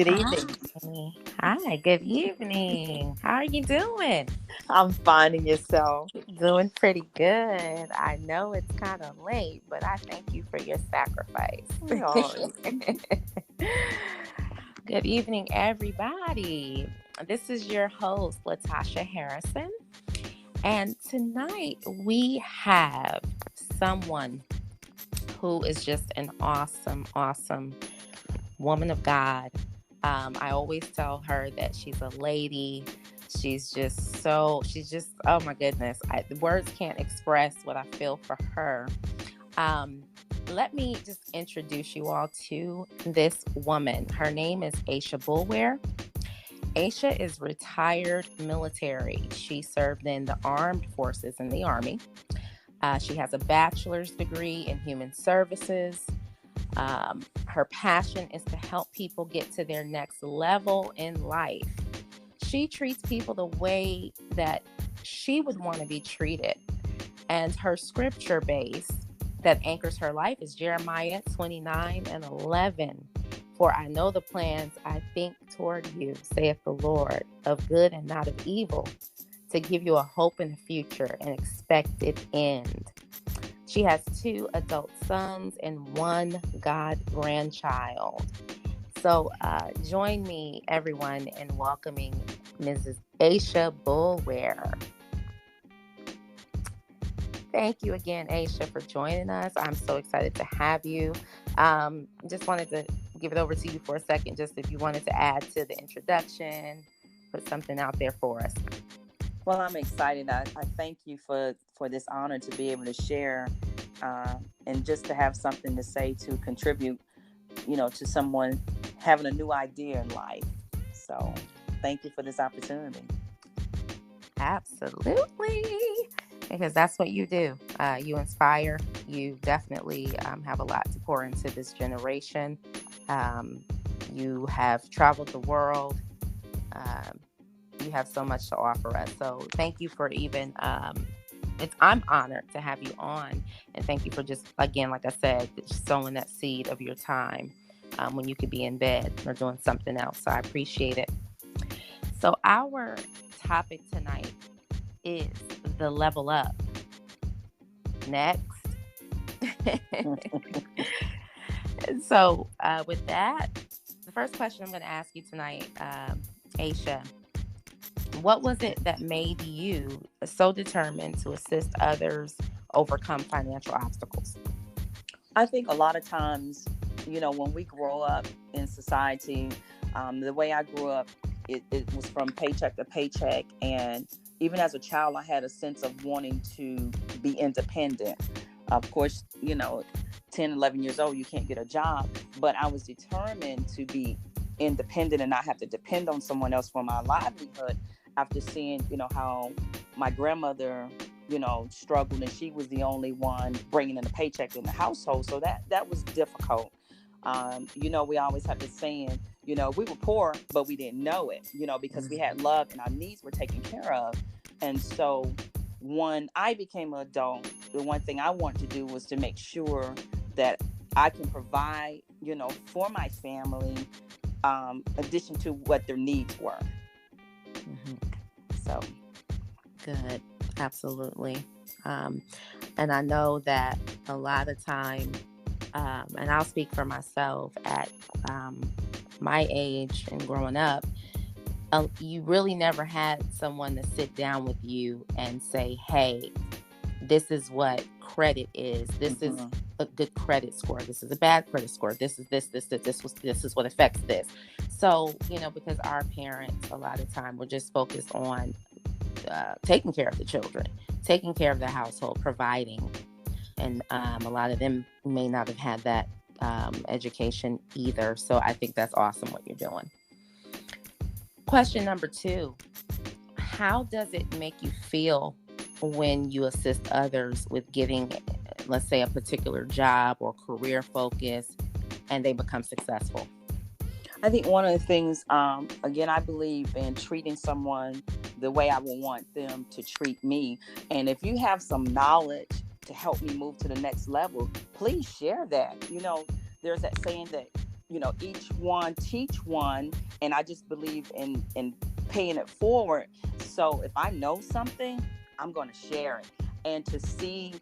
Good Hi. evening. Hi, good evening. How are you doing? I'm finding yourself. Doing pretty good. I know it's kind of late, but I thank you for your sacrifice. Oh, Good evening, everybody. This is your host, Latasha Harrison. And tonight we have someone who is just an awesome woman of God. I always tell her that she's a lady. Oh my goodness. The words can't express what I feel for her. Um, Let me just introduce you all to this woman. Her name is Aishah Boulware. Aishah is retired military. She served in the armed forces in the Army. She has a bachelor's degree in human services. Her passion is to help people get to their next level in life. She treats people the way that she would want to be treated. And her scripture base that anchors her life is Jeremiah 29:11. For I know the plans I think toward you, saith the Lord, of good and not of evil, to give you a hope in the future and expected end. She has two adult sons and one god grandchild. So join me, everyone, in welcoming Mrs. Aishah Boulware. Thank you again, Aishah, for joining us. I'm so excited to have you. Just wanted to give it over to you for a second, just if you wanted to add to the introduction, put something out there for us. well, I'm excited. I thank you for this honor to be able to share and just to have something to say to contribute, to someone having a new idea in life. So thank you for this opportunity. Absolutely. Because that's what you do. You inspire. You definitely have a lot to pour into this generation. Um, you have traveled the world. Um, you have so much to offer us. So thank you for even. I'm honored to have you on, and thank you for just again, like I said, sowing that seed of your time when you could be in bed or doing something else. So I appreciate it. So our topic tonight is the level up. Next. So, with that, the first question I'm going to ask you tonight, Aisha, what was it that made you so determined to assist others overcome financial obstacles? I think a lot of times, when we grow up in society, the way I grew up, it was from paycheck to paycheck. And even as a child, I had a sense of wanting to be independent. Of course, 10, 11 years old, you can't get a job. But I was determined to be independent and not have to depend on someone else for my livelihood after seeing, how my grandmother struggled, and she was the only one bringing in a paycheck in the household. So that was difficult. We always have this saying, we were poor, but we didn't know it, because we had love and our needs were taken care of. And so when I became an adult, the one thing I wanted to do was to make sure that I can provide, for my family, addition to what their needs were. Mm-hmm. So Good. Absolutely. Um, and I know that a lot of time, and I'll speak for myself at um, my age and growing up, you really never had someone to sit down with you and say, hey, this is what credit is. This is mhm. a good credit score. This is a bad credit score. This is this is what affects this. So, because our parents a lot of time were just focused on taking care of the children, taking care of the household, providing. And a lot of them may not have had that education either. So I think that's awesome what you're doing. Question number two: how does it make you feel when you assist others with getting, let's say, a particular job or career focus and they become successful? I think one of the things, again, I believe in treating someone the way I would want them to treat me. And if you have some knowledge to help me move to the next level, please share that. There's that saying that, each one teach one, and I just believe in paying it forward. So if I know something, I'm going to share it, and to see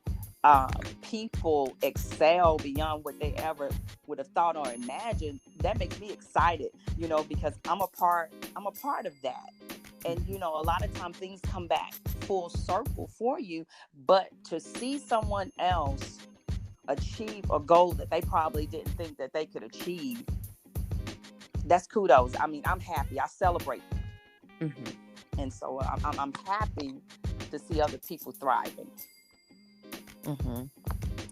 people excel beyond what they ever would have thought or imagined, that makes me excited, because I'm a part of that. And a lot of time things come back full circle for you, but to see someone else achieve a goal that they probably didn't think that they could achieve, that's kudos. I mean, I'm happy. I celebrate. Mm-hmm. And so I'm happy to see other people thriving. Mm-hmm.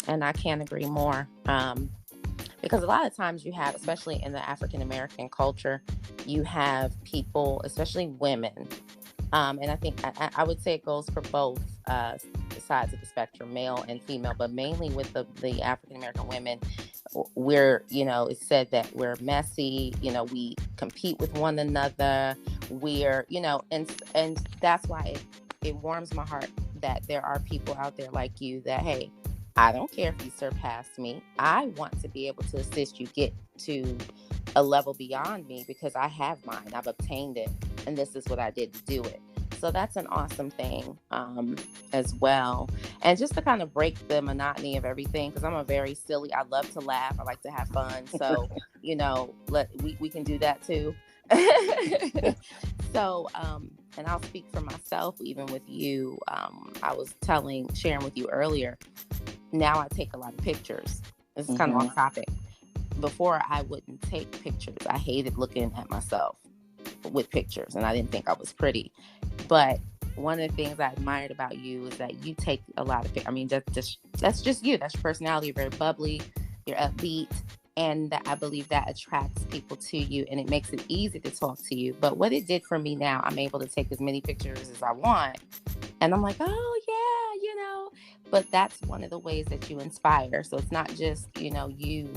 And I can't agree more. Because a lot of times you have, especially in the African American culture, you have people, especially women. And I think I would say it goes for both sides of the spectrum, male and female, but mainly with the African American women. We're, it's said that we're messy, we compete with one another. We're, and that's why it warms my heart that there are people out there like you that, hey, I don't care if you surpass me. I want to be able to assist you get to a level beyond me because I have mine. I've obtained it, and this is what I did to do it. So that's an awesome thing as well. And just to kind of break the monotony of everything, because I'm a very silly, I love to laugh. I like to have fun. So, we can do that too. So, and I'll speak for myself, even with you. I was sharing with you earlier, now I take a lot of pictures. This is kind of off topic. Before, I wouldn't take pictures. I hated looking at myself with pictures, and I didn't think I was pretty. But one of the things I admired about you is that you take a lot of pictures. I mean, that's just you. That's your personality. You're very bubbly. You're upbeat. And I believe that attracts people to you, and it makes it easy to talk to you. But what it did for me now, I'm able to take as many pictures as I want. And I'm like, oh, yeah, But that's one of the ways that you inspire. So it's not just, you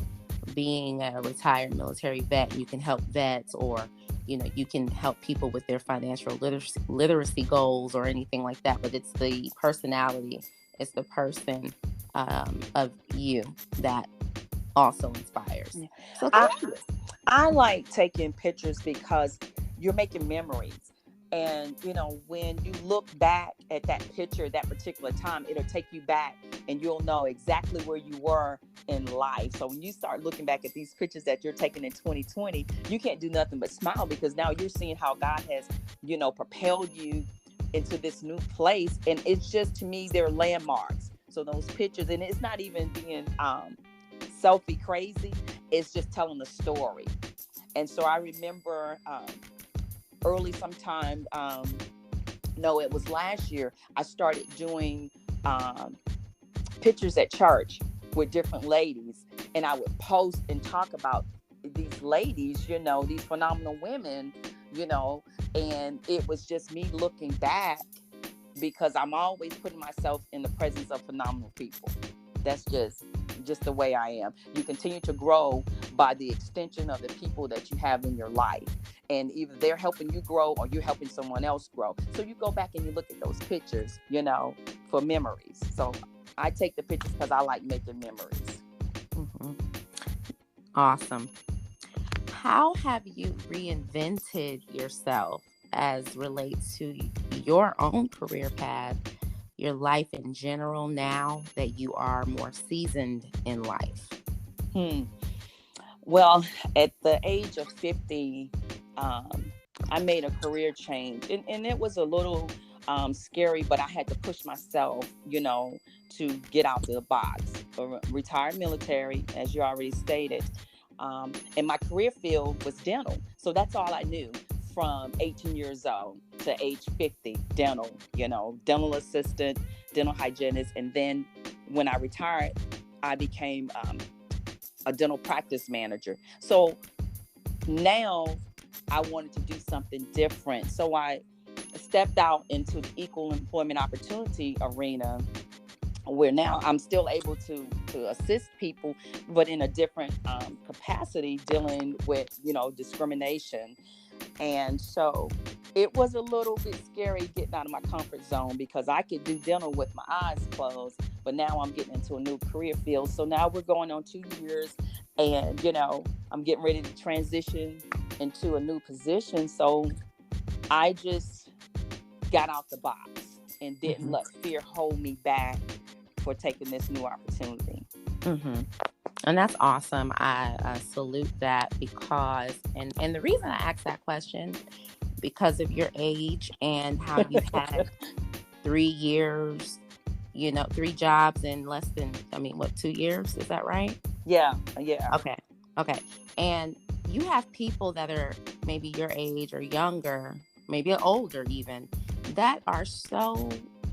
being a retired military vet. You can help vets, or, you can help people with their financial literacy goals or anything like that. But it's the personality, it's the person of you that also inspires. Yeah. So I, thank you. I like taking pictures because you're making memories. And, when you look back at that picture, that particular time, it'll take you back and you'll know exactly where you were in life. So when you start looking back at these pictures that you're taking in 2020, you can't do nothing but smile, because now you're seeing how God has, propelled you into this new place. And it's just, to me, they're landmarks. So those pictures, and it's not even being selfie crazy, it's just telling the story. And so I remember early sometime, no, it was last year, I started doing pictures at church with different ladies, and I would post and talk about these ladies, these phenomenal women, and it was just me looking back, because I'm always putting myself in the presence of phenomenal people. That's just the way I am. You continue to grow by the extension of the people that you have in your life. And either they're helping you grow or you're helping someone else grow. So you go back and you look at those pictures, for memories. So I take the pictures because I like making memories. Mm-hmm. Awesome. How have you reinvented yourself as relates to your own career path, your life in general, now that you are more seasoned in life? Well, at the age of 50, I made a career change, and it was a little scary, but I had to push myself, to get out the box. Retired military, as you already stated, and my career field was dental. So that's all I knew from 18 years old to age 50, dental, dental assistant, dental hygienist. And then when I retired, I became a dental practice manager. So now I wanted to do something different. So I stepped out into the equal employment opportunity arena, where now I'm still able to assist people, but in a different capacity, dealing with, discrimination. And so it was a little bit scary getting out of my comfort zone, because I could do dental with my eyes closed, but now I'm getting into a new career field. So now we're going on 2 years, And, I'm getting ready to transition into a new position. So I just got out the box and didn't let fear hold me back for taking this new opportunity. Mm-hmm. And that's awesome. I salute that because, and the reason I asked that question, because of your age and how you had 3 years, 3 jobs in less than, 2 years? Is that right? Yeah. Okay. And you have people that are maybe your age or younger, maybe older even, that are so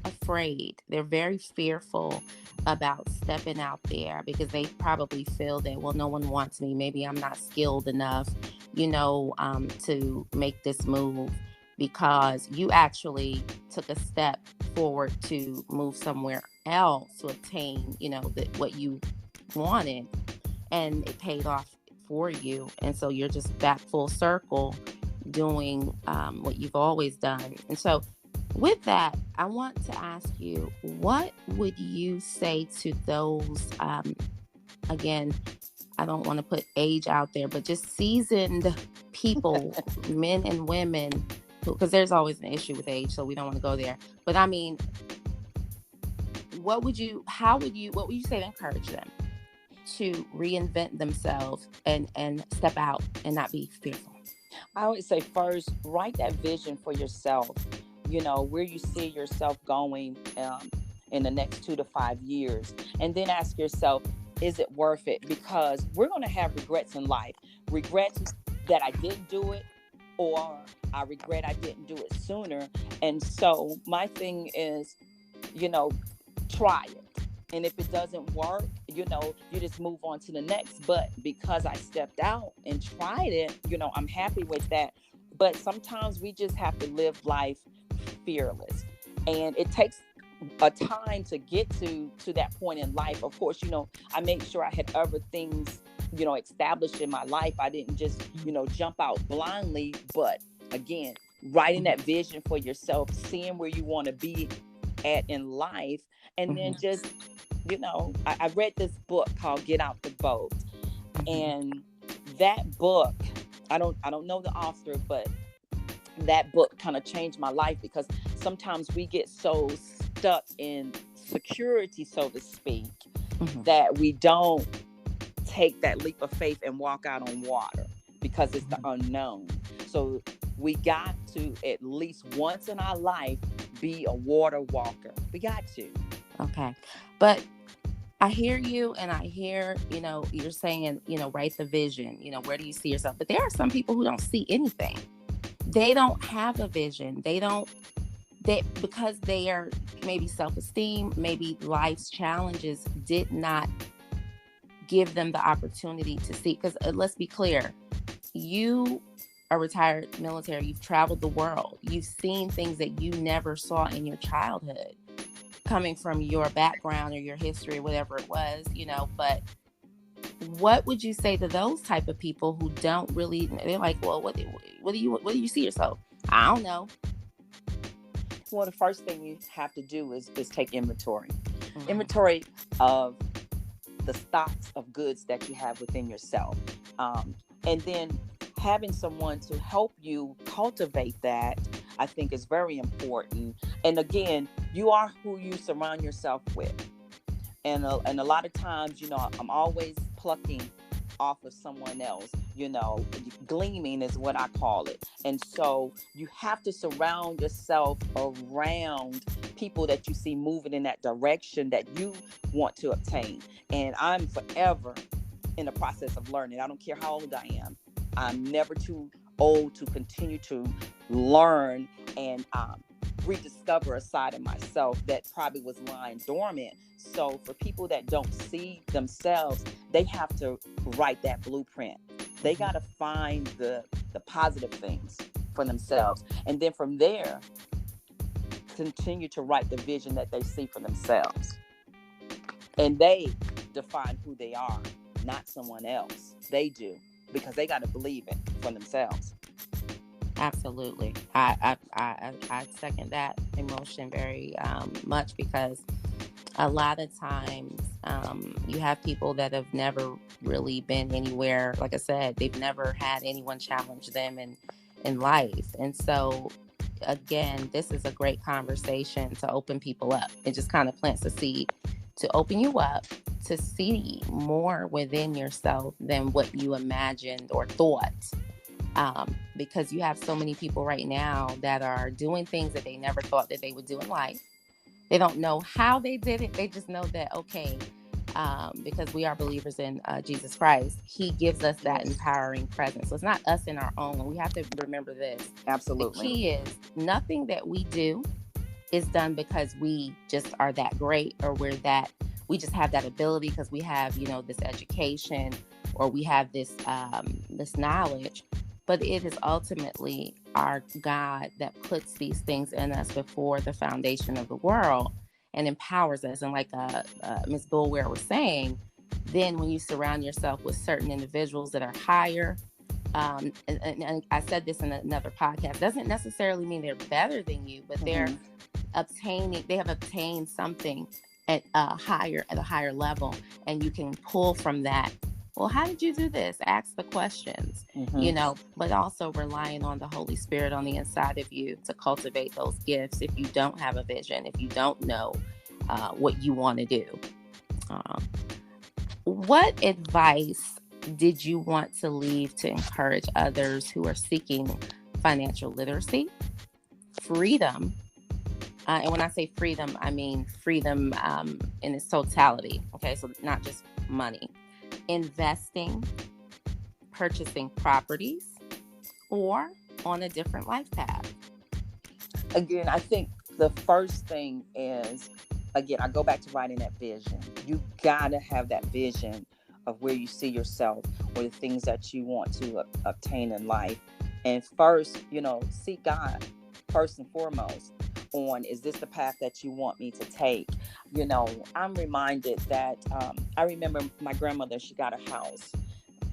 afraid. They're very fearful about stepping out there because they probably feel that, well, no one wants me. Maybe I'm not skilled enough, to make this move, because you actually took a step forward to move somewhere else to obtain, what you wanted, and it paid off for you. And so you're just back full circle doing what you've always done. And so with that, I want to ask you, what would you say to those, again, I don't want to put age out there, but just seasoned people, men and women, because there's always an issue with age, so we don't want to go there. But I mean, what would you say to encourage them to reinvent themselves and step out and not be fearful? I would say first, write that vision for yourself, where you see yourself going in the next 2 to 5 years. And then ask yourself, is it worth it? Because we're going to have regrets in life. Regrets that I didn't do it, or I regret I didn't do it sooner. And so my thing is, try it. And if it doesn't work, you just move on to the next. But because I stepped out and tried it, I'm happy with that. But sometimes we just have to live life fearless. And it takes a time to get to that point in life. Of course, I made sure I had other things, established in my life. I didn't just, jump out blindly. But again, writing that vision for yourself, seeing where you want to be at in life, and then just, I read this book called Get Out the Boat. And that book, I don't know the author, but that book kind of changed my life, because sometimes we get so stuck in security, so to speak, that we don't take that leap of faith and walk out on water, because it's the unknown. So we got to, at least once in our life, be a water walker. We got to. Okay. But I hear you, and I hear, you're saying, write the vision, where do you see yourself? But there are some people who don't see anything. They don't have a vision. Because they are maybe self-esteem, maybe life's challenges did not give them the opportunity to see. Because let's be clear, you are retired military. You've traveled the world. You've seen things that you never saw in your childhood, coming from your background or your history, whatever it was, but what would you say to those type of people who don't really, they're like, well, what do you see yourself? I don't know. Well, the first thing you have to do is take inventory. Inventory of the stocks of goods that you have within yourself. And then having someone to help you cultivate that, I think, is very important. And again, you are who you surround yourself with. And a lot of times, I'm always plucking off of someone else, gleaming is what I call it. And so you have to surround yourself around people that you see moving in that direction that you want to obtain. And I'm forever in the process of learning. I don't care how old I am. I'm never too old to continue to learn and rediscover a side of myself that probably was lying dormant. So for people that don't see themselves, they have to write that blueprint. They got to find the positive things for themselves. And then from there, continue to write the vision that they see for themselves. And they define who they are, not someone else. They do, because they got to believe it for themselves. Absolutely. I second that emotion very much, because A lot of times, you have people that have never really been anywhere. Like I said, they've never had anyone challenge them in life. And so, again, this is a great conversation to open people up. It just kind of plants a seed to open you up to see more within yourself than what you imagined or thought. Because you have so many people right now that are doing things that they never thought that they would do in life. They don't know how they did it. They just know that, okay, because we are believers in Jesus Christ, he gives us that Yes. empowering presence. So it's not us in our own. We have to remember this. Absolutely. The key is nothing that we do is done because we just are that great, or we just have that ability because we have, this education, or we have this knowledge. But it is ultimately our God that puts these things in us before the foundation of the world and empowers us. And like Ms. Boulware was saying, then when you surround yourself with certain individuals that are higher, and I said this in another podcast, doesn't necessarily mean they're better than you, but they have obtained something at a higher level, and you can pull from that. Well, how did you do this? Ask the questions, but also relying on the Holy Spirit on the inside of you to cultivate those gifts. If you don't have a vision, if you don't know what you want to do, what advice did you want to leave to encourage others who are seeking financial literacy, freedom? And when I say freedom, I mean freedom in its totality. Okay, so not just money. Investing, purchasing properties, or on a different life path? Again, I think the first thing is, again, I go back to writing that vision. You gotta have that vision of where you see yourself, or the things that you want to obtain in life. And first, seek God first and foremost on, is this the path that you want me to take? I'm reminded that I remember my grandmother, she got a house,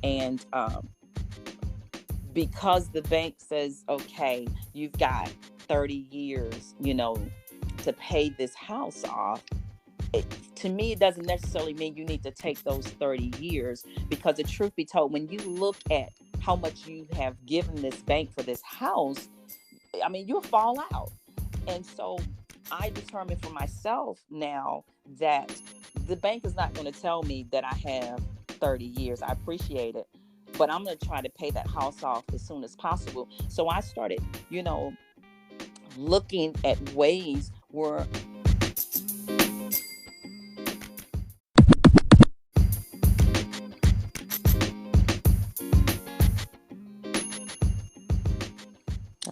and because the bank says, okay, you've got 30 years, to pay this house off. To me, it doesn't necessarily mean you need to take those 30 years, because the truth be told, when you look at how much you have given this bank for this house, I mean, you'll fall out. And so I determined for myself now that the bank is not going to tell me that I have 30 years. I appreciate it, but I'm going to try to pay that house off as soon as possible. So I started, looking at ways where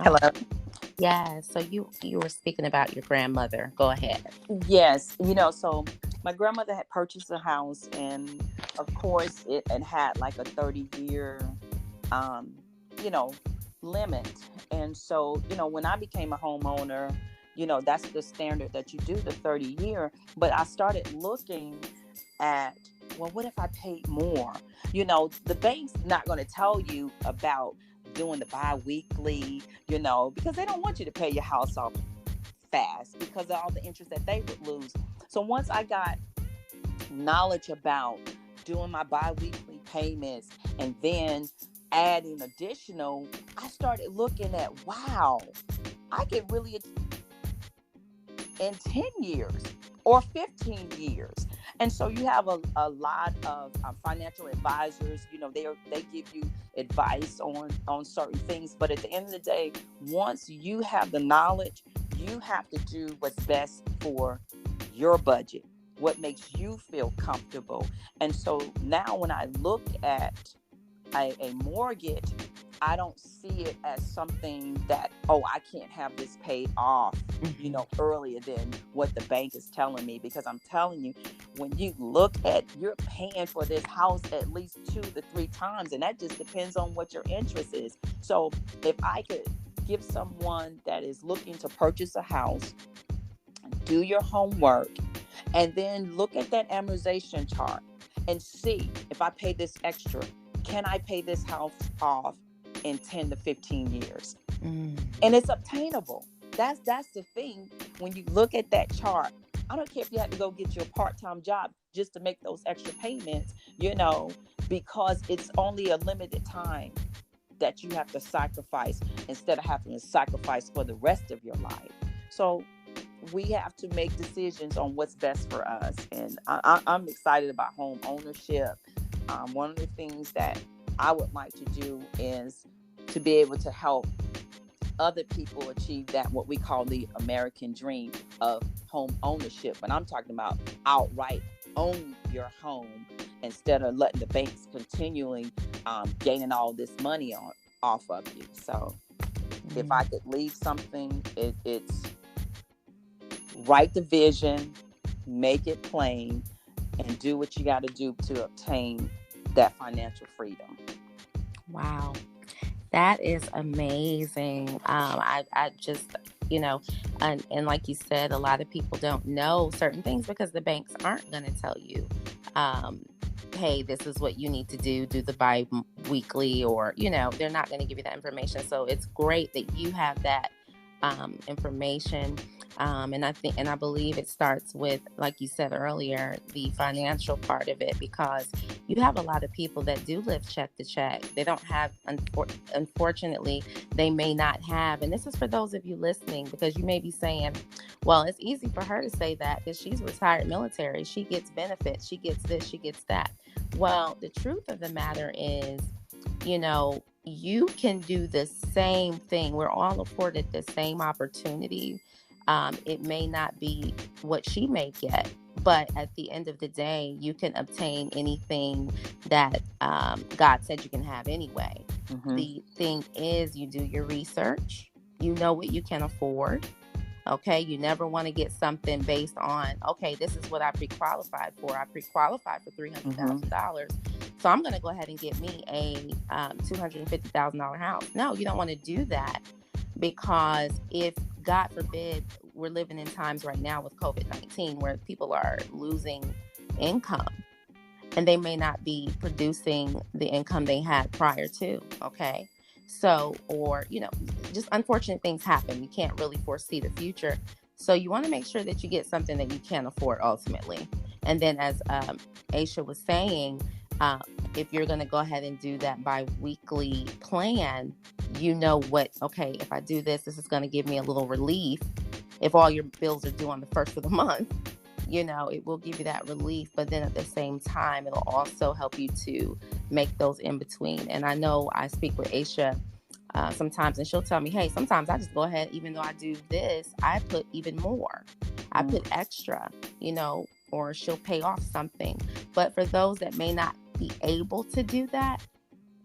hello. Yeah, so you were speaking about your grandmother. Go ahead. Yes, so my grandmother had purchased a house, and of course it had like a 30-year um, you know, limit. And so, when I became a homeowner, that's the standard that you do, the 30-year. But I started looking at, well, what if I paid more? The bank's not going to tell you about doing the bi-weekly, because they don't want you to pay your house off fast because of all the interest that they would lose. So once I got knowledge about doing my bi-weekly payments and then adding additional, I started looking at, wow, I could really, in 10 years or 15 years. And so you have a lot of financial advisors, they give you advice on certain things. But at the end of the day, once you have the knowledge, you have to do what's best for your budget, what makes you feel comfortable. And so now when I look at a mortgage, I don't see it as something that, I can't have this paid off, earlier than what the bank is telling me. Because I'm telling you, when you look at, you're paying for this house at least 2 to 3 times, and that just depends on what your interest is. So if I could give someone that is looking to purchase a house, do your homework, and then look at that amortization chart and see, if I pay this extra, can I pay this house off in 10 to 15 years? And it's obtainable. That's the thing. When you look at that chart, I don't care if you had to go get your part-time job just to make those extra payments, because it's only a limited time that you have to sacrifice instead of having to sacrifice for the rest of your life. So we have to make decisions on what's best for us. And I'm excited about home ownership. One of the things that I would like to do is to be able to help other people achieve that, what we call the American dream of home ownership. But I'm talking about outright own your home instead of letting the banks continually gaining all this money off of you. So if I could leave something, it's write the vision, make it plain, and do what you got to do to obtain that financial freedom. Wow. That is amazing. I just, and like you said, a lot of people don't know certain things because the banks aren't going to tell you, hey, this is what you need to do the bi-weekly, or, they're not going to give you that information. So it's great that you have that information. And I believe it starts with, like you said earlier, the financial part of it, because you have a lot of people that do live check to check. They don't have, unfortunately, they may not have. And this is for those of you listening, because you may be saying, well, it's easy for her to say that because she's retired military. She gets benefits. She gets this, she gets that. Well, the truth of the matter is, you can do the same thing. We're all afforded the same opportunity. It may not be what she may get, but at the end of the day, you can obtain anything that God said you can have anyway. Mm-hmm. The thing is, you do your research. You know what you can afford. Okay, you never want to get something based on, okay, this is what I pre-qualified for. I pre-qualified for $300,000. So I'm going to go ahead and get me a $250,000 house. No, you don't want to do that, because if, God forbid, we're living in times right now with COVID-19 where people are losing income and they may not be producing the income they had prior to. Okay. So, or, just unfortunate things happen. You can't really foresee the future. So you want to make sure that you get something that you can afford ultimately. And then, as Aishah was saying, if you're going to go ahead and do that bi-weekly plan, okay, if I do this, this is going to give me a little relief. If all your bills are due on the first of the month, it will give you that relief. But then at the same time, it'll also help you to make those in between. And I know I speak with Aishah sometimes, and she'll tell me, hey, sometimes I just go ahead, even though I do this, I put even more. I put extra, or she'll pay off something. But for those that may not be able to do that,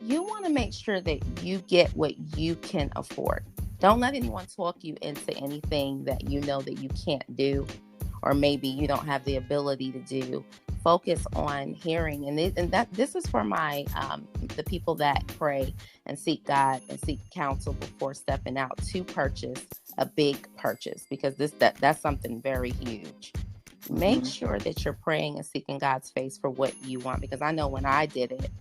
you want to make sure that you get what you can afford. Don't let anyone talk you into anything that you know that you can't do, or maybe you don't have the ability to do. Focus on hearing, and that this is for my the people that pray and seek God and seek counsel before stepping out to purchase a big purchase, because that's something very huge. Make sure that you're praying and seeking God's face for what you want, because I know when I did it,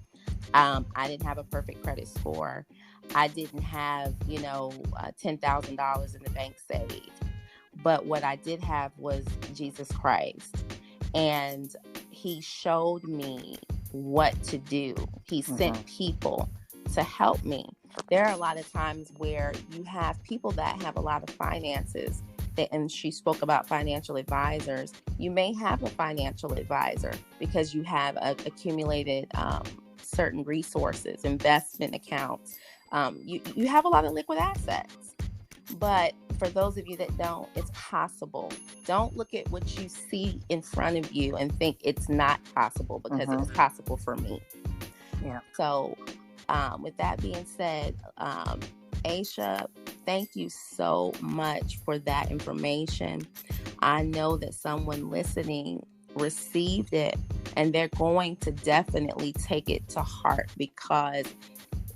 I didn't have a perfect credit score. I didn't have, $10,000 in the bank saved. But what I did have was Jesus Christ. And he showed me what to do. He sent people to help me. There are a lot of times where you have people that have a lot of finances, and she spoke about financial advisors. You may have a financial advisor because you have accumulated certain resources, investment accounts. You have a lot of liquid assets. But for those of you that don't, it's possible. Don't look at what you see in front of you and think it's not possible, because it was possible for me. Yeah. So with that being said, Aishah, thank you so much for that information. I know that someone listening received it, and they're going to definitely take it to heart, because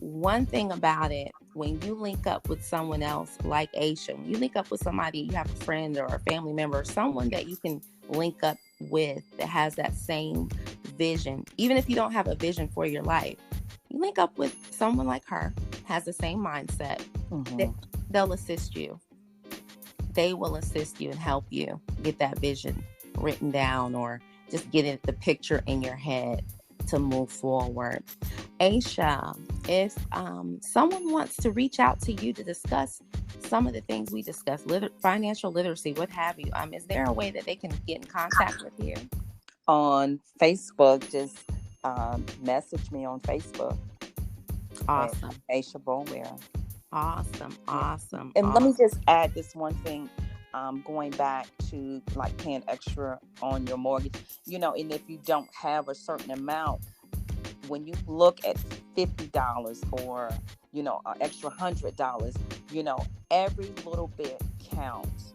one thing about it, when you link up with someone else like Aishah, when you link up with somebody, you have a friend or a family member, someone that you can link up with that has that same vision, even if you don't have a vision for your life, you link up with someone like her, has the same mindset, they'll assist you. They will assist you and help you get that vision written down or just get it, the picture in your head to move forward. Aishah, if someone wants to reach out to you to discuss some of the things we discussed, financial literacy, what have you, is there a way that they can get in contact with you? On Facebook, just message me on Facebook at Awesome. Aishah Boulware. Awesome. Yeah. Awesome. And let me Awesome. just add this one thing, going back to like paying extra on your mortgage, and if you don't have a certain amount, when you look at $50 or, an extra $100, every little bit counts,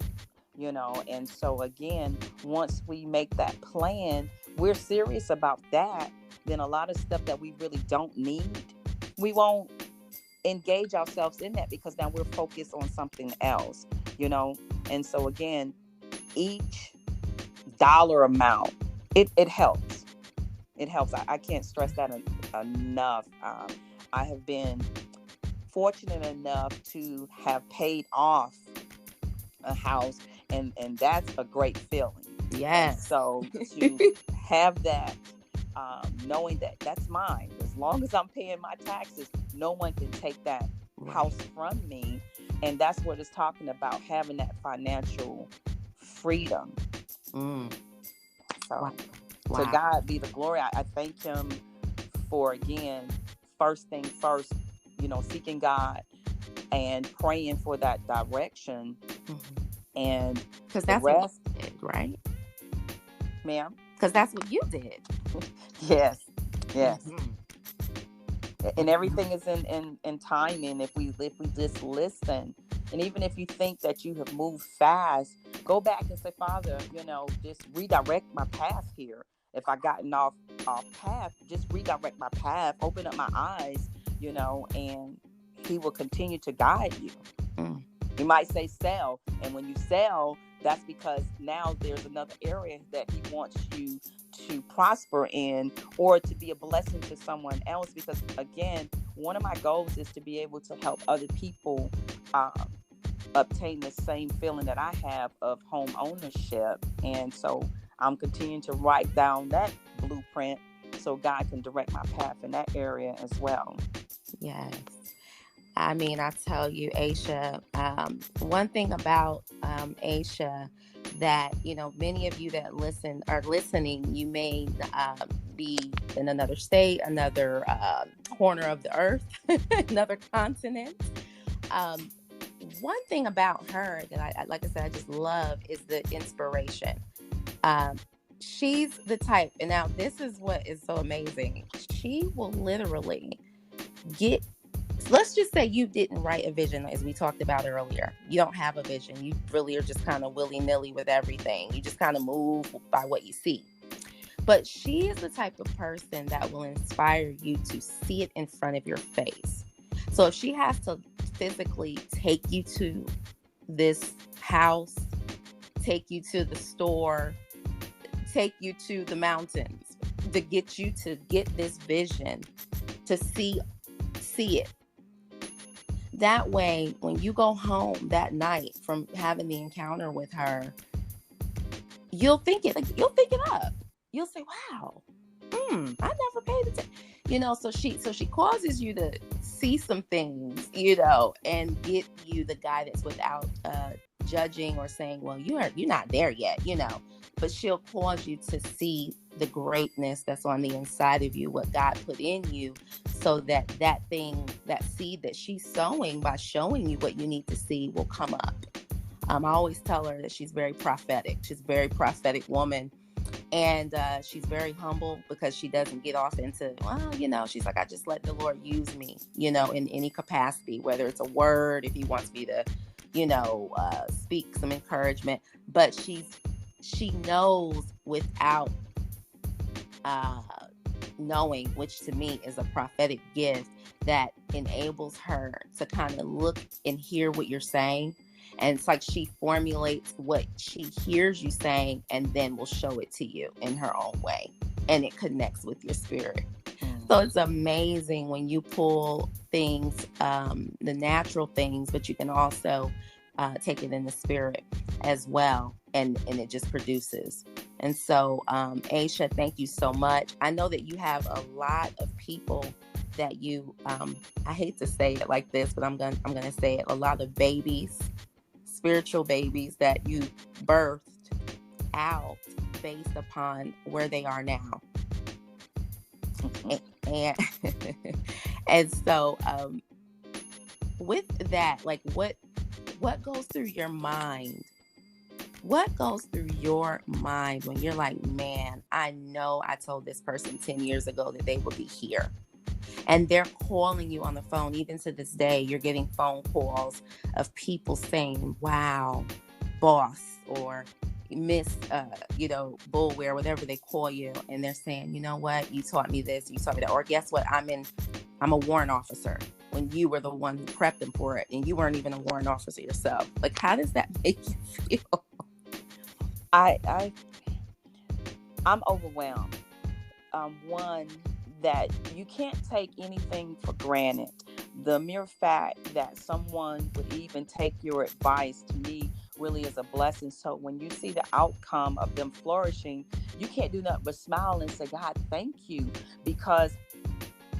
and so again, once we make that plan, we're serious about that, then a lot of stuff that we really don't need, we won't engage ourselves in that because now we're focused on something else, and so again, each dollar amount, it helps. I can't stress that enough. I have been fortunate enough to have paid off a house, and that's a great feeling. And Yes. so to have that, knowing that that's mine, as long as I'm paying my taxes, no one can take that house from me. And that's what it's talking about, having that financial freedom. So Wow. to God be the glory. I thank him for, again, first thing first, seeking God and praying for that direction. And because the that's rest, what you did, right? ma'am? Because that's what you did. Yes. Mm-hmm. And everything is in timing. If we just listen, and even if you think that you have moved fast, go back and say, Father, just redirect my path here. If I gotten off path, just redirect my path, open up my eyes, and he will continue to guide you. You might say sell, and when you sell, that's because now there's another area that he wants you to prosper in, or to be a blessing to someone else. Because again, one of my goals is to be able to help other people obtain the same feeling that I have of home ownership. And so I'm continuing to write down that blueprint so God can direct my path in that area as well. Yes. I tell you, Aishah, one thing about Aishah that, many of you that are listening, you may be in another state, another corner of the earth, another continent. One thing about her that I, like I said, I just love is the inspiration. She's the type, and now this is what is so amazing. She will literally let's just say you didn't write a vision, as we talked about earlier. You don't have a vision. You really are just kind of willy-nilly with everything. You just kind of move by what you see. But she is the type of person that will inspire you to see it in front of your face. So if she has to physically take you to this house, take you to the store, take you to the mountains, to get you to get this vision, to see it. That way, when you go home that night from having the encounter with her, you'll think it up. You'll say, "Wow, I never paid attention." So she causes you to see some things, and get you the guidance without judging or saying, "Well, you're not there yet," But she'll cause you to see the greatness that's on the inside of you, what God put in you, so that seed that she's sowing by showing you what you need to see will come up. I always tell her that she's very prophetic. She's a very prophetic woman. And she's very humble because she doesn't get off into, she's like, I just let the Lord use me, in any capacity, whether it's a word, if he wants me to, speak some encouragement. But she knows without knowing, which to me is a prophetic gift that enables her to kind of look and hear what you're saying. And it's like she formulates what she hears you saying and then will show it to you in her own way. And it connects with your spirit. So it's amazing when you pull things, the natural things, but you can also take it in the spirit. as well, and it just produces. And so, Aishah, thank you so much. I know that you have a lot of people that you, I hate to say it like this, but I'm gonna say it. A lot of babies, spiritual babies that you birthed out based upon where they are now. And and so, with that, like, what goes through your mind? What goes through your mind when you're like, man, I know I told this person 10 years ago that they would be here, and they're calling you on the phone. Even to this day, you're getting phone calls of people saying, wow, boss, or Miss, Boulware, whatever they call you. And they're saying, you know what? You taught me this, you taught me that. Or guess what? I'm a warrant officer, when you were the one who prepped them for it, and you weren't even a warrant officer yourself. Like, how does that make you feel? I'm overwhelmed. One, that you can't take anything for granted. The mere fact that someone would even take your advice, to me, really is a blessing. So when you see the outcome of them flourishing, you can't do nothing but smile and say, God, thank you. Because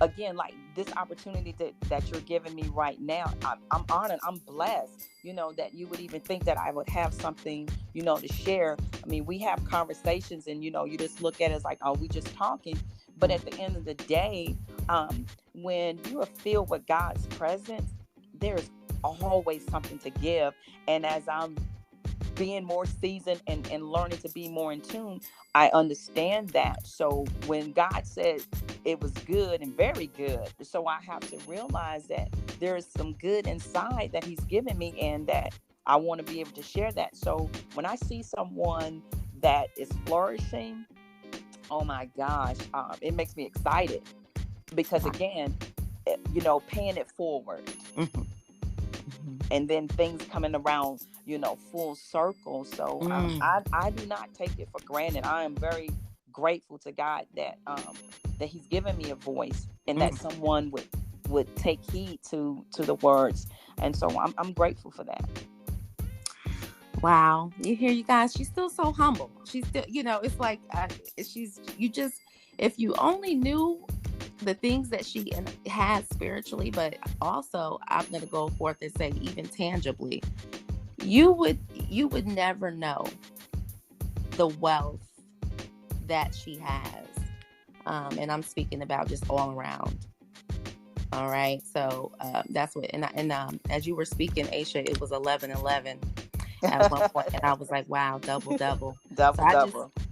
again, like this opportunity that you're giving me right now, I'm honored, I'm blessed, that you would even think that I would have something, to share. I mean, we have conversations and, you just look at it as like, oh, we just talking. But at the end of the day, when you are filled with God's presence, there's always something to give. And as I'm being more seasoned and learning to be more in tune, I understand that. So when God said it was good and very good, so I have to realize that there is some good inside that He's given me, and that I want to be able to share that. So when I see someone that is flourishing, oh my gosh, it makes me excited, because again, paying it forward. Mm-hmm. And then things coming around, full circle. So I do not take it for granted. I am very grateful to God that He's given me a voice, and that someone would take heed to the words. And so I'm grateful for that. Wow. You hear, you guys, she's still so humble. She's still, it's like, if you only knew the things that she has spiritually, but also I'm going to go forth and say even tangibly, you would never know the wealth that she has. And I'm speaking about just all around. All right. So that's what, and as you were speaking, Aishah, it was 11:11 at one point, and I was like, wow, double. Double.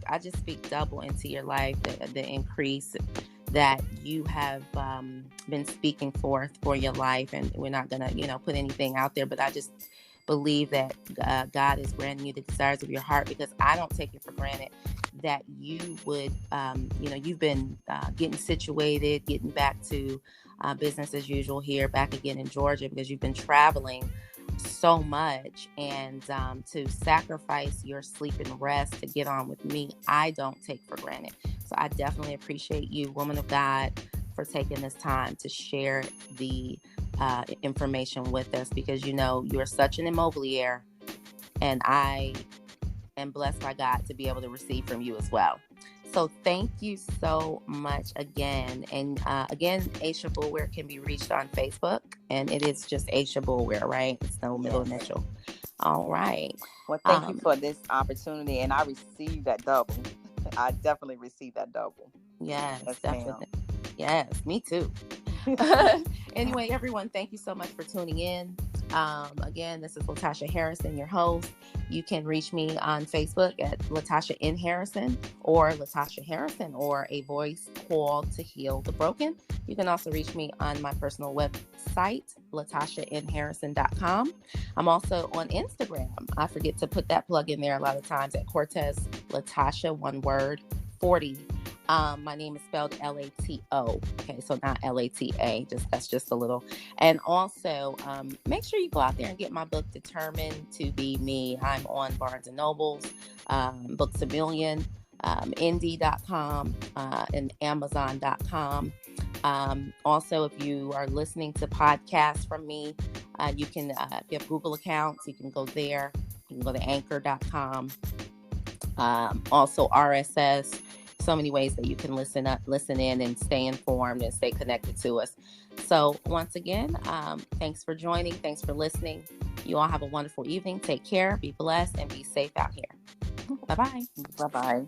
I just speak double into your life, the increase that you have been speaking forth for your life. And we're not gonna, put anything out there, but I just believe that God is granting you the desires of your heart, because I don't take it for granted that you would, you've been getting situated, getting back to business as usual here, back again in Georgia, because you've been traveling so much, and to sacrifice your sleep and rest to get on with me, I don't take for granted. So I definitely appreciate you, woman of God, for taking this time to share the information with us, because you are such an immobilier, and I am blessed by God to be able to receive from you as well. So thank you so much again. And again, Aishah Boulware can be reached on Facebook, and it is just Aishah Boulware, right? It's no middle initial. All right. Well, thank you for this opportunity, and I received that double. I definitely received that double. Yes, definitely. Ma'am. Yes, me too. Anyway, everyone, thank you so much for tuning in. Again, this is Latasha Harrison, your host. You can reach me on Facebook at Latasha N. Harrison, or Latasha Harrison, or A Voice Call to Heal the Broken. You can also reach me on my personal website, LatashaNHarrison.com. I'm also on Instagram. I forget to put that plug in there a lot of times, at Cortez Latasha, one word, 40. My name is spelled Lato. Okay, so not Lata. That's just a little. And also, make sure you go out there and get my book, Determined to Be Me. I'm on Barnes and Nobles, Books A Million, Indie.com, and Amazon.com. Also, if you are listening to podcasts from me, you can, if you have Google accounts, you can go there. You can go to anchor.com. Also RSS. So many ways that you can listen in and stay informed and stay connected to us. So once again, thanks for joining. Thanks for listening. You all have a wonderful evening. Take care, be blessed, and be safe out here. Bye-bye. Bye-bye.